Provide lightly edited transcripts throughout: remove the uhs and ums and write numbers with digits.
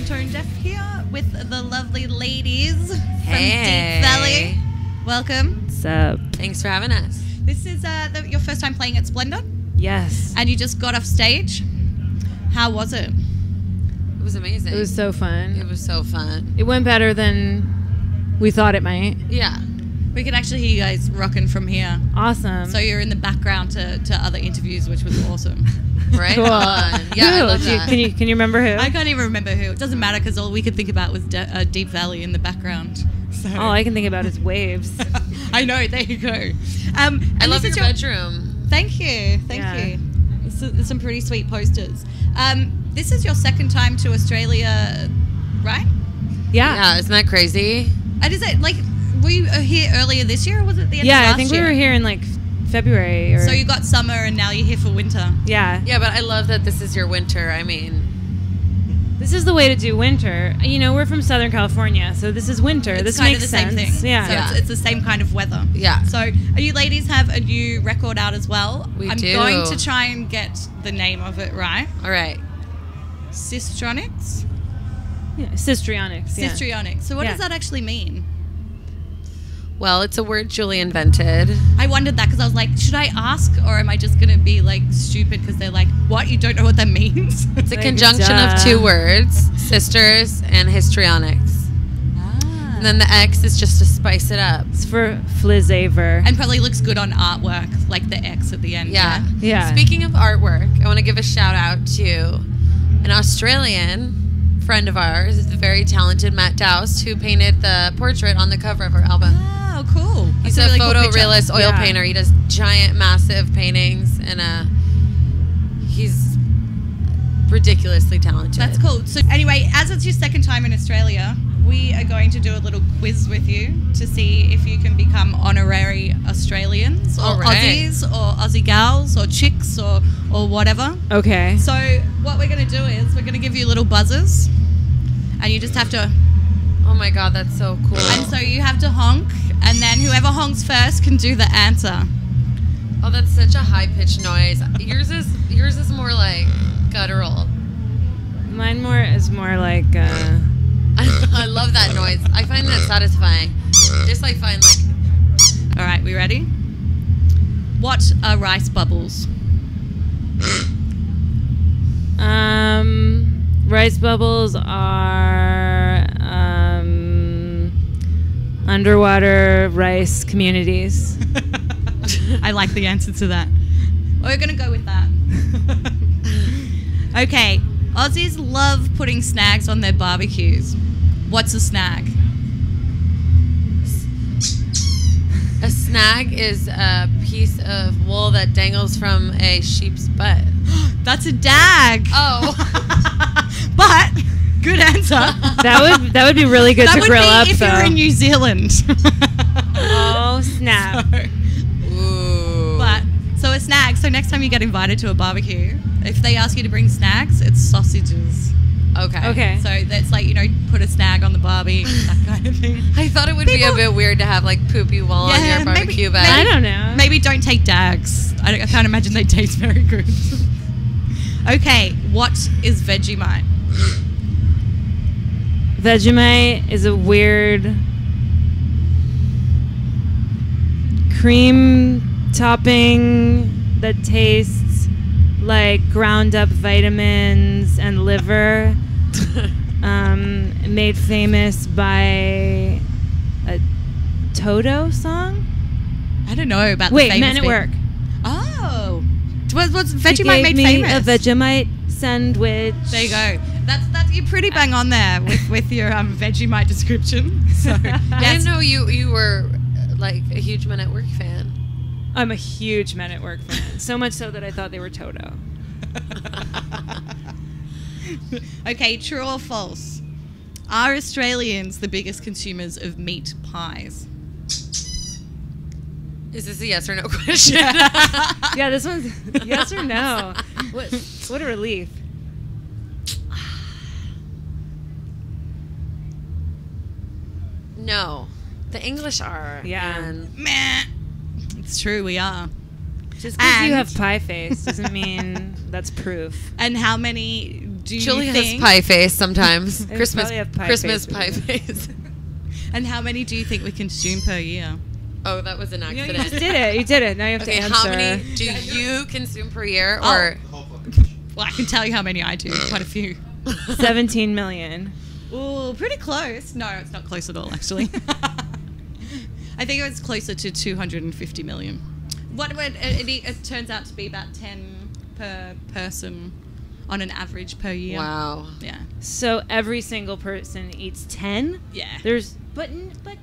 Tone Deaf here with the lovely ladies from Hey. Deap Vally. Welcome. What's up? Thanks for having us. This is your first time playing at Splendour, Yes. and you just got off stage. How was it? It was amazing. It was so fun. It was so fun. It went better than we thought it might. Yeah. We could actually hear you guys rocking from here. Awesome. So you're in the background to other interviews, which was awesome. Right Cool. on. Yeah, I Who? love that. Can you remember who? I can't even remember who. It doesn't matter because all we could think about was Deap Valley in the background. So. All I can think about is waves. I know. There you go. I love your bedroom. Thank you. Thank you. It's some pretty sweet posters. This is your second time to Australia, right? Yeah. Yeah, isn't that crazy? And is it like, were you here earlier this year or was it the end of Yeah, last I think year? we were here in like February. Or, So you got summer and now you're here for winter. yeah. Yeah, but I love that this is your winter. I mean, This is the way to do winter. You know, we're from Southern California, so this is winter. It's this kind makes of the same sense. thing. Yeah. So Yeah. It's the same kind of weather. yeah. So you ladies have a new record out as well. We I'm do. going to try and get the name of it right. All right. Sistronics? Yeah. Sistrionics. Yeah. Sistrionics. So what Yeah. does that actually mean? Well, it's a word Julie invented. I wondered that because I was like, should I ask or am I just going to be like stupid because they're like, what? You don't know what that means? It's a Like, conjunction duh. of two words, sisters and histrionics. And then the X is just to spice it up. It's for Flizaver. And probably looks good on artwork, like the X at the end. Yeah. Yeah. Speaking of artwork, I want to give a shout out to an Australian friend of ours, the very talented Matt Doust, who painted the portrait on the cover of our album. Oh, cool. He's That's a really cool picture. photorealist oil Yeah. painter. He does giant, massive paintings, and he's ridiculously talented. That's cool. So anyway, as it's your second time in Australia, we are going to do a little quiz with you to see if you can become honorary Australians or All right. Aussies or Aussie gals or chicks or whatever. Okay. So what we're going to do is we're going to give you little buzzers and you just have to, Oh my god, that's so cool. and so you have to honk and then whoever honks first can do the answer. Oh, that's such a high pitched noise. Yours is more like guttural. Mine is more like. I love that noise. I find that satisfying. Just like find like All right, we ready? What are rice bubbles? Rice bubbles are underwater rice communities. I like the answer to that. We're going to go with that. Okay, Aussies love putting snags on their barbecues. What's a snag? a snag is a piece of wool that dangles from a sheep's butt. That's a dag. Oh. But good answer. That would be really good That to would grill be up. if though. you're in New Zealand. Oh snap! Ooh. So a snag. So next time you get invited to a barbecue, if they ask you to bring snacks, it's sausages. Okay. Okay. So that's like, put a snag on the barbie, that kind of thing. I thought it would be a bit weird to have like poopy wool on Yeah, your barbecue, but I don't know. Maybe don't take dags. I can't imagine they taste very good. Okay, what is Vegemite? Vegemite is a weird cream topping that tastes like ground up vitamins and liver, made famous by a Toto song. I don't know about Wait, the famous Men at people. Work. Oh. What's She Vegemite gave made me famous? a Vegemite sandwich. There you go. That's you're pretty bang on there with your Vegemite description. So I didn't know you were like a huge Men at Work fan. I'm a huge Men at Work fan. So much so that I thought they were Toto. Okay, true or false? Are Australians the biggest consumers of meat pies? Is this a yes or no question? Yeah, this one's yes or no. What a relief. No. The English are. Yeah. And Meh. It's true, we are. Just because you And- have pie face doesn't mean that's proof. And how many Do you Julie has think? pie face sometimes. I Christmas probably have pie Christmas face, pie but face. And how many do you think we consume per year? Oh, that was an You accident. just did it. You did it. Now you have Okay, to answer. how many do you consume per year? Oh. Or Well, I can tell you how many I do. Quite a few. 17 million. Ooh, pretty close. No, it's not close at all, actually. I think it was closer to 250 million. What would it turns out to be about 10 per person on an average per year. wow. Yeah. So every single person eats 10? Yeah. But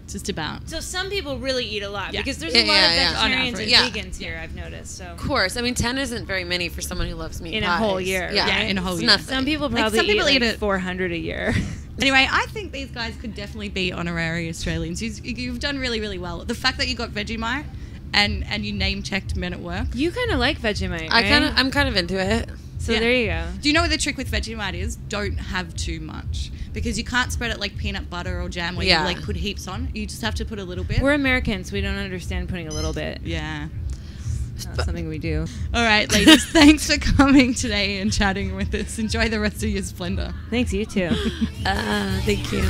Just about. so some people really eat a lot Yeah. because there's Yeah, a lot yeah, of yeah. On vegetarians and average. Yeah. vegans here, I've noticed. So Of course. I mean, 10 isn't very many for someone who loves meat In a pies. whole year, Yeah, Yeah, in a whole It's year. nothing. some people Like, probably some people eat eat like it- 400 a year. Anyway, I think these guys could definitely be honorary Australians. You've done really, really well. The fact that you got Vegemite and you name checked Men at Work. You kind of like Vegemite, right? I'm kind of into it. So Yeah. there you go. Do you know what the trick with Vegemite is? Don't have too much. Because you can't spread it like peanut butter or jam where Yeah. you like put heaps on. You just have to put a little bit. We're Americans. We don't understand putting a little bit. Yeah. It's not something we do. All right, ladies. Thanks for coming today and chatting with us. Enjoy the rest of your Splendour. Thanks, you too. Thank you.